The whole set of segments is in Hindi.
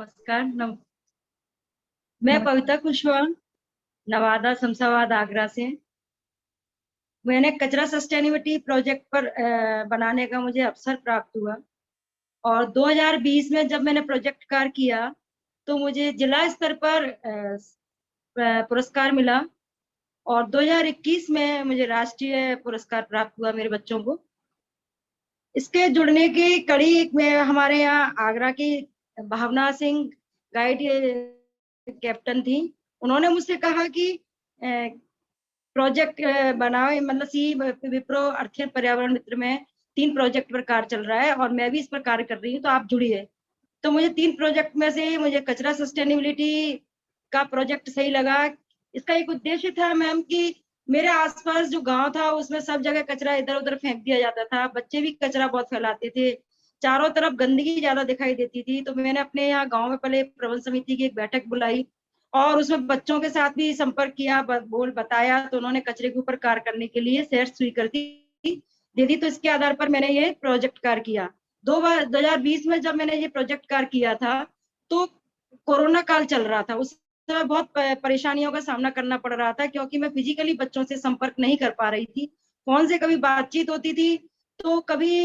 नमस्कार। मैं पविता कुशवाहा, नवादा शमशाबाद आगरा से। मैंने कचरा सस्टेनेबिलिटी प्रोजेक्ट पर बनाने का मुझे अवसर प्राप्त हुआ और 2020 में जब मैंने प्रोजेक्ट कार्य किया तो मुझे जिला स्तर पर पुरस्कार मिला और 2021 में मुझे राष्ट्रीय पुरस्कार प्राप्त हुआ मेरे बच्चों को। इसके जुड़ने की कड़ी में हमारे यहाँ आगरा की भावना सिंह गाइड कैप्टन थी। उन्होंने मुझसे कहा कि प्रोजेक्ट बनाओ, मतलब सी विप्रो अर्थ पर्यावरण मित्र में 3 प्रोजेक्ट पर कार्य चल रहा है और मैं भी इस पर कार्य कर रही हूँ, तो आप जुड़िए। तो मुझे 3 प्रोजेक्ट में से मुझे कचरा सस्टेनेबिलिटी का प्रोजेक्ट सही लगा। इसका एक उद्देश्य था मैम कि मेरे आसपास जो गांव था उसमें सब जगह कचरा इधर उधर फेंक दिया जाता था, बच्चे भी कचरा बहुत फैलाते थे, चारों तरफ गंदगी ज्यादा दिखाई देती थी। तो मैंने अपने यहाँ गांव में पहले प्रबंध समिति की एक बैठक बुलाई और उसमें बच्चों के साथ भी संपर्क किया, बताया, तो उन्होंने कचरे के ऊपर कार्य करने के लिए शहर स्वीकृति दे दी। तो इसके आधार पर मैंने ये प्रोजेक्ट कार्य किया। 2020 में जब मैंने ये प्रोजेक्ट कार्य किया था तो कोरोना काल चल रहा था। उस समय बहुत परेशानियों का सामना करना पड़ रहा था क्योंकि मैं फिजिकली बच्चों से संपर्क नहीं कर पा रही थी। फोन से कभी बातचीत होती थी तो कभी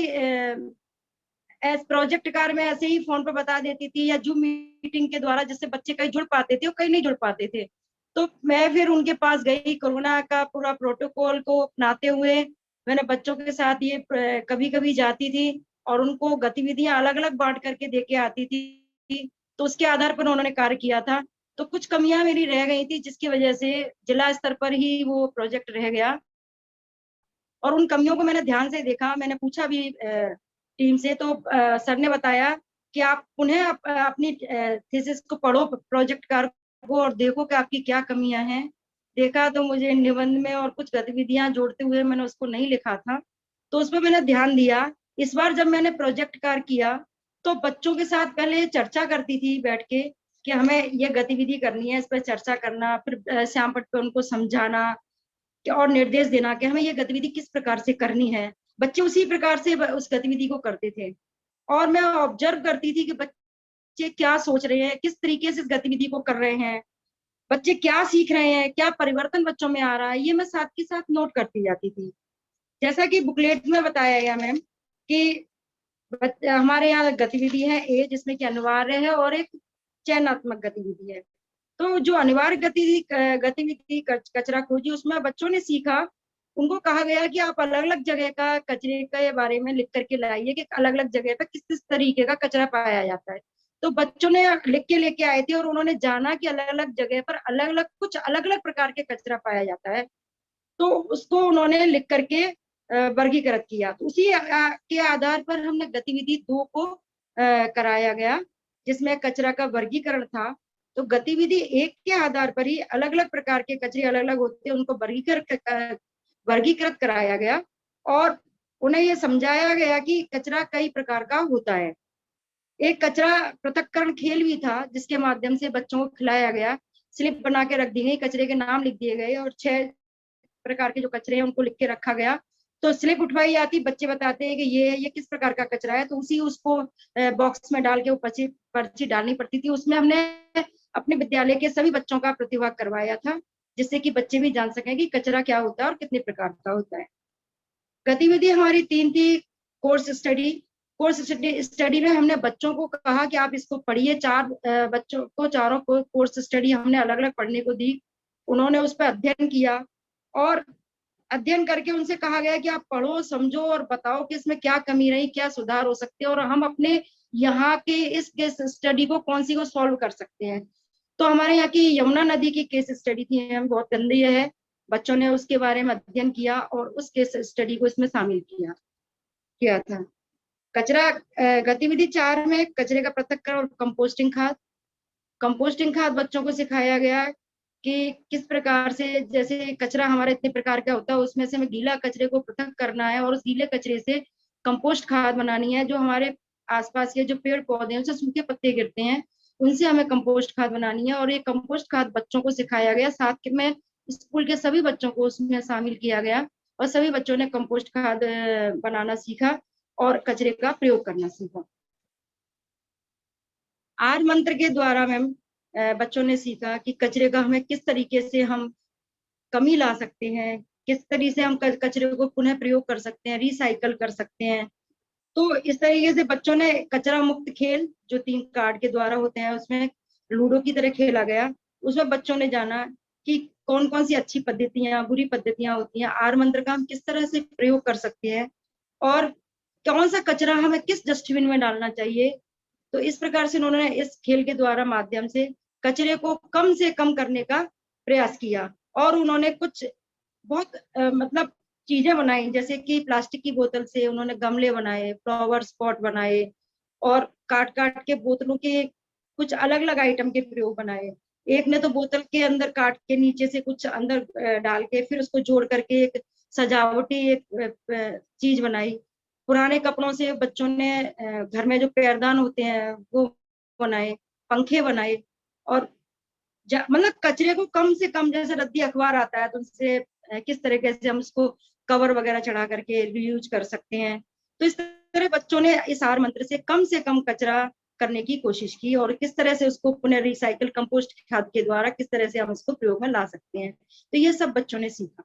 एज प्रोजेक्ट कार्य में ऐसे ही फोन पर बता देती थी या जूम मीटिंग के द्वारा, जिससे बच्चे कहीं जुड़ पाते थे और कहीं नहीं जुड़ पाते थे। तो मैं फिर उनके पास गई, कोरोना का पूरा प्रोटोकॉल को अपनाते हुए मैंने बच्चों के साथ ये कभी कभी जाती थी और उनको गतिविधियां अलग अलग बांट करके दे के आती थी। तो उसके आधार पर उन्होंने कार्य किया था। तो कुछ कमियां मेरी रह गई थी जिसकी वजह से जिला स्तर पर ही वो प्रोजेक्ट रह गया और उन कमियों को मैंने ध्यान से देखा। मैंने पूछा भी टीम से, तो सर ने बताया कि आप पुनः अपनी थीसिस को पढ़ो, प्रोजेक्ट कार्य को, और देखो कि आपकी क्या कमियां हैं। देखा तो मुझे निबंध में और कुछ गतिविधियां जोड़ते हुए मैंने उसको नहीं लिखा था, तो उस पर मैंने ध्यान दिया। इस बार जब मैंने प्रोजेक्ट कार्य किया तो बच्चों के साथ पहले चर्चा करती थी बैठ के कि हमें ये गतिविधि करनी है, इस पर चर्चा करना, फिर श्याम पट्ट पे उनको समझाना और निर्देश देना कि हमें ये गतिविधि किस प्रकार से करनी है। बच्चे उसी प्रकार से उस गतिविधि को करते थे और मैं ऑब्जर्व करती थी कि बच्चे क्या सोच रहे हैं, किस तरीके से इस गतिविधि को कर रहे हैं, बच्चे क्या सीख रहे हैं, क्या परिवर्तन बच्चों में आ रहा है, ये मैं साथ के साथ नोट करती जाती थी। जैसा कि बुकलेट में बताया गया मैम कि हमारे यहाँ गतिविधि है ए, जिसमें कि अनिवार्य है और एक चयनात्मक गतिविधि है। तो जो अनिवार्य गतिविधि कचरा खोजी, उसमें बच्चों ने सीखा, उनको कहा गया कि आप अलग अलग जगह का कचरे के बारे में लिख करके लाइए कि अलग अलग जगह पर किस किस तरीके का कचरा पाया जाता है। तो बच्चों ने लिख के लेके आए थे और उन्होंने जाना कि अलग अलग जगह पर अलग अलग कुछ अलग अलग प्रकार के कचरा पाया जाता है। तो उसको उन्होंने लिख करके वर्गीकृत किया। तो उसी के आधार पर हमने गतिविधि 2 को कराया गया जिसमें कचरा का वर्गीकरण था। तो गतिविधि 1 के आधार पर ही अलग अलग प्रकार के कचरे अलग अलग होते हैं, उनको वर्गीकृत कराया गया और उन्हें ये समझाया गया कि कचरा कई प्रकार का होता है। एक कचरा पृथक्करण खेल भी था जिसके माध्यम से बच्चों को खिलाया गया, स्लिप बना के रख दी गई, कचरे के नाम लिख दिए गए और 6 प्रकार के जो कचरे हैं उनको लिख के रखा गया। तो स्लिप उठवाई जाती, बच्चे बताते हैं कि ये किस प्रकार का कचरा है, तो उसी उसको बॉक्स में डाल के वो पर्ची डालनी पड़ती थी। उसमें हमने अपने विद्यालय के सभी बच्चों का प्रतिभाग करवाया था जिससे कि बच्चे भी जान सकें कि कचरा क्या होता है और कितने प्रकार का होता है। गतिविधि हमारी 3 थी। कोर्स स्टडी में हमने बच्चों को कहा कि आप इसको पढ़िए। 4 बच्चों को चारों को कोर्स स्टडी हमने अलग अलग पढ़ने को दी। उन्होंने उस पर अध्ययन किया और अध्ययन करके उनसे कहा गया कि आप पढ़ो, समझो और बताओ कि इसमें क्या कमी रही, क्या सुधार हो सकते हैं और हम अपने यहाँ के इस केस स्टडी को कौन सी को सॉल्व कर सकते हैं। तो हमारे यहाँ की यमुना नदी की केस स्टडी थी, हम बहुत गंदी है, बच्चों ने उसके बारे में अध्ययन किया और उस केस स्टडी को इसमें शामिल किया था। कचरा गतिविधि 4 में कचरे का पृथक्करण और कंपोस्टिंग खाद बच्चों को सिखाया गया कि किस प्रकार से, जैसे कचरा हमारे इतने प्रकार का होता है, उसमें से हमें गीला कचरे को पृथक करना है और उस गीले कचरे से कंपोस्ट खाद बनानी है। जो हमारे आसपास के जो पेड़ पौधे हैं उनसे सूखे पत्ते गिरते हैं, उनसे हमें कंपोस्ट खाद बनानी है और ये कंपोस्ट खाद बच्चों को सिखाया गया। साथ में स्कूल के सभी बच्चों को उसमें शामिल किया गया और सभी बच्चों ने कंपोस्ट खाद बनाना सीखा और कचरे का प्रयोग करना सीखा। आर मंत्र के द्वारा मैम बच्चों ने सीखा कि कचरे का हमें किस तरीके से हम कमी ला सकते हैं, किस तरीके से हम कचरे को पुनः प्रयोग कर सकते हैं, रिसाइकल कर सकते हैं। तो इस तरीके से बच्चों ने कचरा मुक्त खेल जो 3 कार्ड के द्वारा होते हैं, उसमें लूडो की तरह खेला गया। उसमें बच्चों ने जाना कि कौन कौन सी अच्छी पद्धतियां, बुरी पद्धतियां होती हैं, आर मंत्र का हम किस तरह से प्रयोग कर सकते हैं, और कौन सा कचरा हमें किस डस्टबिन में डालना चाहिए। तो इस प्रकार से उन्होंने इस खेल के द्वारा माध्यम से कचरे को कम से कम करने का प्रयास किया। और उन्होंने कुछ बहुत मतलब चीजें बनाई, जैसे कि प्लास्टिक की बोतल से उन्होंने गमले बनाए, फ्लावर स्पॉट बनाए, और काट काट के बोतलों के कुछ अलग अलग आइटम के प्रयोग बनाए। एक ने तो बोतल के अंदर काट के नीचे से कुछ अंदर डाल के फिर उसको जोड़ करके एक सजावटी एक चीज बनाई। पुराने कपड़ों से बच्चों ने घर में जो पैरदान होते हैं वो बनाए, पंखे बनाए। और मतलब कचरे को कम से कम, जैसे रद्दी अखबार आता है तो उससे किस तरीके से हम उसको कवर वगैरह चढ़ा करके रीयूज कर सकते हैं। तो इस तरह बच्चों ने इस आर मंत्र से कम कचरा करने की कोशिश की, और किस तरह से उसको पुनः रिसाइकल कंपोस्ट खाद के द्वारा किस तरह से हम उसको प्रयोग में ला सकते हैं। तो ये सब बच्चों ने सीखा।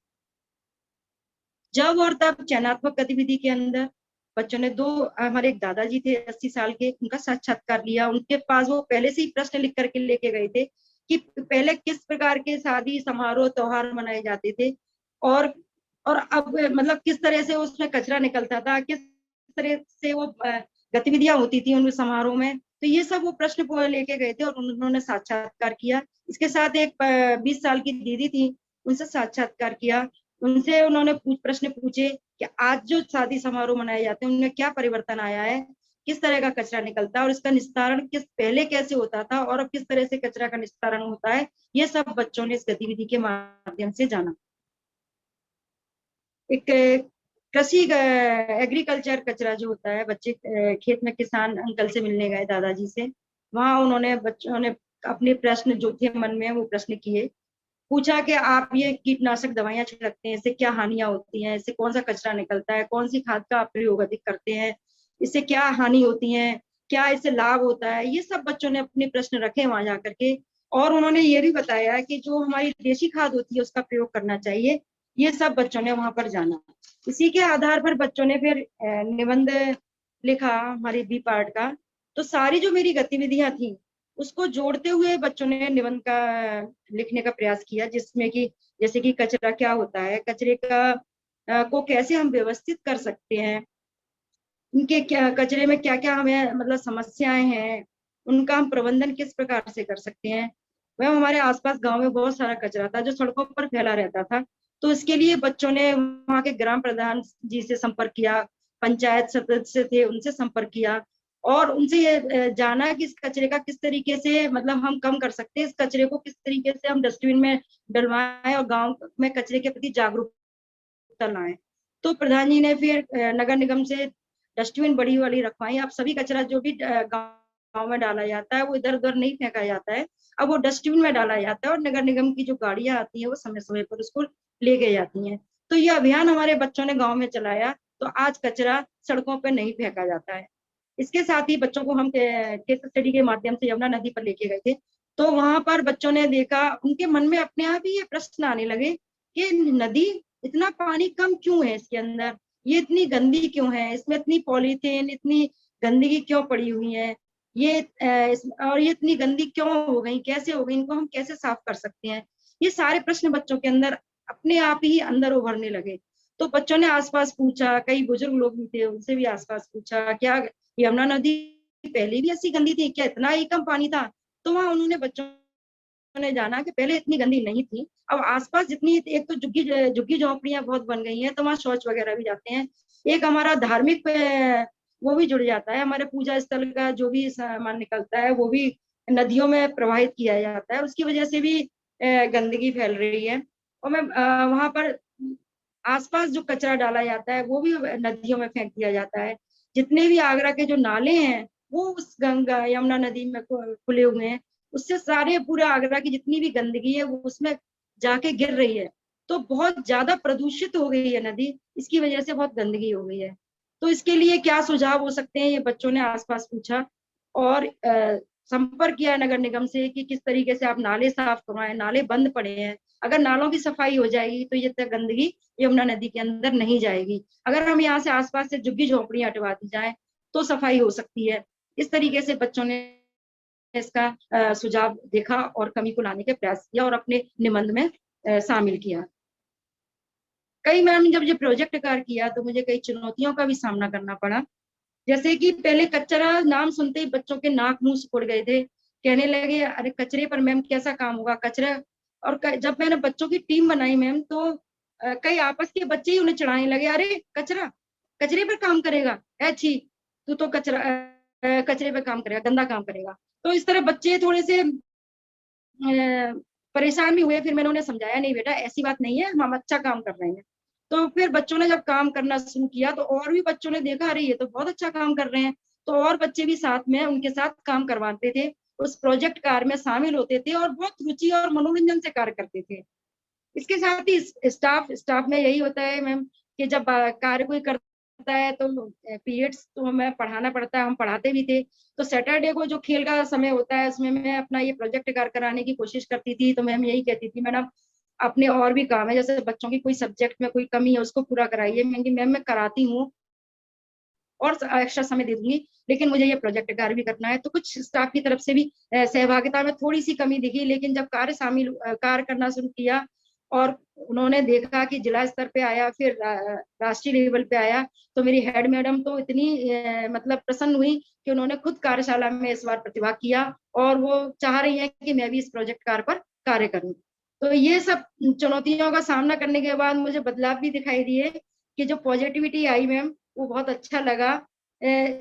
जब और तब चयनात्मक गतिविधि के अंदर बच्चों ने दो, हमारे एक दादाजी थे 80 साल के, उनका साक्षात्कार लिया। उनके पास वो पहले से ही प्रश्न लिख करके लेके गए थे कि पहले किस प्रकार के शादी समारोह त्योहार मनाए जाते थे, और और अब मतलब किस तरह से उसमें कचरा निकलता था, किस तरह से वो गतिविधियां होती थी उन समारोह में। तो ये सब वो प्रश्न लेके गए थे और उन्होंने साक्षात्कार किया। इसके साथ एक 20 साल की दीदी थी, उनसे साक्षात्कार किया। उनसे उन्होंने प्रश्न पूछे कि आज जो शादी समारोह मनाए जाते हैं उनमें क्या परिवर्तन आया है, किस तरह का कचरा निकलता है, और इसका निस्तारण किस पहले कैसे होता था और अब किस तरह से कचरा का निस्तारण होता है। ये सब बच्चों ने इस गतिविधि के माध्यम से जाना। एक कृषि एग्रीकल्चर कचरा जो होता है, बच्चे खेत में किसान अंकल से मिलने गए दादाजी से, वहां उन्होंने बच्चों ने अपने प्रश्न जो थे मन में वो प्रश्न किए। पूछा कि आप ये कीटनाशक दवाइयां छिड़कते हैं, इससे क्या हानियां होती हैं, इससे कौन सा कचरा निकलता है, कौन सी खाद का आप प्रयोग अधिक करते हैं, इससे क्या हानि होती है, क्या इससे लाभ होता है। ये सब बच्चों ने अपने प्रश्न रखे वहां जाकर के। और उन्होंने ये भी बताया कि जो हमारी देशी खाद होती है उसका प्रयोग करना चाहिए। ये सब बच्चों ने वहां पर जाना। इसी के आधार पर बच्चों ने फिर निबंध लिखा हमारी बी पार्ट का। तो सारी जो मेरी गतिविधियां थी उसको जोड़ते हुए बच्चों ने निबंध का लिखने का प्रयास किया, जिसमें कि जैसे कि कचरा क्या होता है, कचरे का को कैसे हम व्यवस्थित कर सकते हैं, उनके क्या कचरे में क्या क्या हमें मतलब समस्याएं हैं, उनका हम प्रबंधन किस प्रकार से कर सकते हैं। वह हमारे आसपास गांव में बहुत सारा कचरा था जो सड़कों पर फैला रहता था। तो इसके लिए बच्चों ने वहां के ग्राम प्रधान जी से संपर्क किया, पंचायत सदस्य थे उनसे संपर्क किया, और उनसे ये जाना कि इस कचरे का किस तरीके से मतलब हम कम कर सकते हैं, इस कचरे को किस तरीके से हम डस्टबिन में डलवाएं और गांव में कचरे के प्रति जागरूकता लाएं। तो प्रधान जी ने फिर नगर निगम से डस्टबिन बड़ी वाली रखवाई। अब सभी कचरा जो भी गांव में डाला जाता है वो इधर उधर नहीं फेंका जाता है, अब वो डस्टबिन में डाला जाता है, और नगर निगम की जो गाड़ियां आती है वो समय समय पर उसको ले गई जाती हैं। तो ये अभियान हमारे बच्चों ने गांव में चलाया, तो आज कचरा सड़कों पर नहीं फेंका जाता है। इसके साथ ही बच्चों को हम केस स्टडी के माध्यम से यमुना नदी पर लेके गए थे। तो वहां पर बच्चों ने देखा, उनके मन में अपने आप ही ये प्रश्न आने लगे कि नदी, इतना पानी कम क्यों है इसके अंदर, ये इतनी गंदी क्यों है, इसमें इतनी पॉलीथीन, इतनी गंदगी क्यों पड़ी हुई है, ये और ये इतनी गंदी क्यों हो गई, कैसे हो गई, इनको हम कैसे साफ कर सकते हैं। ये सारे प्रश्न बच्चों के अंदर अपने आप ही अंदर उभरने लगे। तो बच्चों ने आसपास पूछा, कई बुजुर्ग लोग भी थे उनसे भी आसपास पूछा, क्या यमुना नदी पहले भी ऐसी गंदी थी क्या, इतना ही कम पानी था। तो वहां उन्होंने बच्चों ने जाना कि पहले इतनी गंदी नहीं थी, अब आसपास जितनी, एक तो झुग्गी झुग्गी झोंपड़ियां बहुत बन गई हैं तो वहां शौच वगैरह भी जाते हैं। एक हमारा धार्मिक वो भी जुड़ जाता है, हमारे पूजा स्थल का जो भी सामान निकलता है वो भी नदियों में प्रवाहित किया जाता है, उसकी वजह से भी गंदगी फैल रही है। और मैं वहां पर आसपास जो कचरा डाला जाता है वो भी नदियों में फेंक दिया जाता है। जितने भी आगरा के जो नाले हैं वो उस गंगा यमुना नदी में खुले हुए हैं, उससे सारे पूरे आगरा की जितनी भी गंदगी है वो उसमें जाके गिर रही है। तो बहुत ज्यादा प्रदूषित हो गई है नदी, इसकी वजह से बहुत गंदगी हो गई है। तो इसके लिए क्या सुझाव हो सकते हैं, ये बच्चों ने आसपास पूछा। और संपर्क किया नगर निगम से कि किस तरीके से आप नाले साफ करवाएं, नाले बंद पड़े हैं। अगर नालों की सफाई हो जाएगी तो ये तक गंदगी यमुना नदी के अंदर नहीं जाएगी। अगर हम यहाँ से आसपास से झुग्गी झोपड़ियां हटवा दी जाए तो सफाई हो सकती है। इस तरीके से बच्चों ने इसका सुझाव देखा और कमी को लाने के प्रयास किया और अपने निबंध में शामिल किया। कई मैम जब ये प्रोजेक्ट कार्य किया तो मुझे कई चुनौतियों का भी सामना करना पड़ा। जैसे कि पहले कचरा नाम सुनते ही बच्चों के नाक मुंह सिकुड़ गए थे, कहने लगे अरे कचरे पर मैम कैसा काम होगा, कचरा। और जब मैंने बच्चों की टीम बनाई मैम तो कई आपस के बच्चे ही उन्हें चिढ़ाने लगे, अरे कचरा, कचरे पर काम करेगा, छी तू तो कचरा कचरे पर काम करेगा, गंदा काम करेगा। तो इस तरह बच्चे थोड़े से परेशान भी हुए। फिर मैंने उन्हें समझाया, नहीं बेटा ऐसी बात नहीं है, हम अच्छा काम कर रहे हैं। तो फिर बच्चों ने जब काम करना शुरू किया तो और भी बच्चों ने देखा, अरे ये तो बहुत अच्छा काम कर रहे हैं। तो और बच्चे भी साथ में उनके साथ काम करवाते थे, उस प्रोजेक्ट कार्य में शामिल होते थे और बहुत रुचि और मनोरंजन से कार्य करते थे। इसके साथ ही स्टाफ में यही होता है मैम कि जब कार्य कोई करता है तो पीरियड्स तो हमें पढ़ाना पड़ता है, हम पढ़ाते भी थे। तो सैटरडे को जो खेल का समय होता है उसमें मैं अपना ये प्रोजेक्ट कार्य कराने की कोशिश करती थी। तो मैम यही कहती थी, मैडम अपने और भी काम है, जैसे बच्चों की कोई सब्जेक्ट में कोई कमी है उसको पूरा कराइए। मैम मैं कराती हूँ और एक्स्ट्रा समय दे दूंगी, लेकिन मुझे ये प्रोजेक्ट कार्य भी करना है। तो कुछ स्टाफ की तरफ से भी सहभागिता में थोड़ी सी कमी दिखी, लेकिन जब कार्य करना शुरू किया और उन्होंने देखा कि जिला स्तर पे आया, फिर राष्ट्रीय लेवल पे आया, तो मेरी हेड मैडम तो इतनी मतलब प्रसन्न हुई कि उन्होंने खुद कार्यशाला में इस बार प्रतिभाग किया और वो चाह रही है कि मैं भी इस प्रोजेक्ट कार्य पर कार्य करूं। तो ये सब चुनौतियों का सामना करने के बाद मुझे बदलाव भी दिखाई दिए कि जो पॉजिटिविटी आई मैम वो बहुत अच्छा लगा।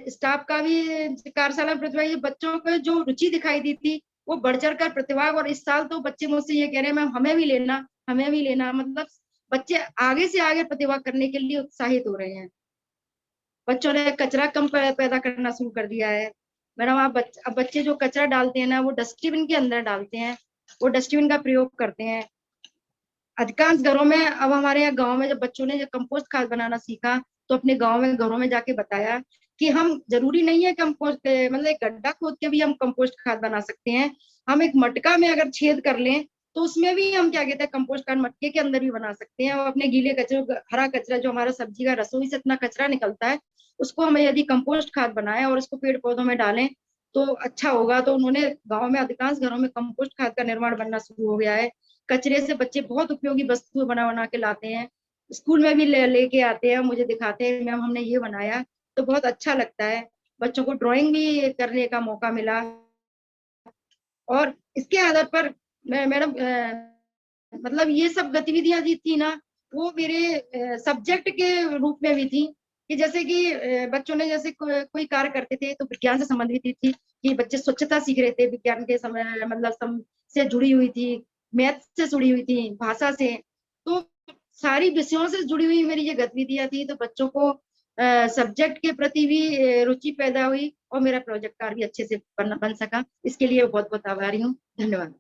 स्टाफ का भी कार्यशाला में प्रतिभा, बच्चों को जो रुचि दिखाई दी थी वो बढ़ चढ़ कर प्रतिभाग। और इस साल तो बच्चे मुझसे ये कह रहे हैं मैम हमें भी लेना, हमें भी लेना। मतलब बच्चे आगे से आगे प्रतिभा करने के लिए उत्साहित हो रहे हैं। बच्चों ने कचरा कम पैदा करना शुरू कर दिया है। मैडम अब बच्चे जो कचरा डालते हैं ना वो डस्टबिन के अंदर डालते हैं, वो डस्टबिन का प्रयोग करते हैं। अधिकांश घरों में अब हमारे यहाँ गांव में जब बच्चों ने जब कंपोस्ट खाद बनाना सीखा तो अपने गांव में घरों में जाके बताया कि हम जरूरी नहीं है कंपोस्ट मतलब एक गड्ढा खोद के भी हम कंपोस्ट खाद बना सकते हैं। हम एक मटका में अगर छेद कर लें तो उसमें भी हम क्या कहते हैं कंपोस्ट खाद मटके के अंदर भी बना सकते हैं। और अपने गीले कचरे, हरा कचरा जो हमारा सब्जी का रसोई से इतना कचरा निकलता है उसको हम यदि कंपोस्ट खाद बनाए और उसको पेड़ पौधों में डालें तो अच्छा होगा। तो उन्होंने गाँव में अधिकांश घरों में कंपोस्ट खाद का निर्माण बनना शुरू हो गया है। कचरे से बच्चे बहुत उपयोगी वस्तुएं बना बना के लाते हैं, स्कूल में भी लेके आते हैं, मुझे दिखाते हैं मैम हमने ये बनाया। तो बहुत अच्छा लगता है। बच्चों को ड्राइंग भी करने का मौका मिला और इसके आधार पर मैडम मतलब ये सब गतिविधियां जी थी ना वो मेरे सब्जेक्ट के रूप में भी थी कि जैसे कि बच्चों ने जैसे कोई कार्य करते थे तो विज्ञान से संबंधित थी कि बच्चे स्वच्छता सीख रहे थे, विज्ञान के समय मतलब से जुड़ी हुई थी, मैथ से जुड़ी हुई थी, भाषा से। तो सारी विषयों से जुड़ी हुई मेरी ये गतिविधियां थी। तो बच्चों को सब्जेक्ट के प्रति भी रुचि पैदा हुई और मेरा प्रोजेक्ट कार्य भी अच्छे से बन सका। इसके लिए बहुत बहुत आभारी हूँ। धन्यवाद।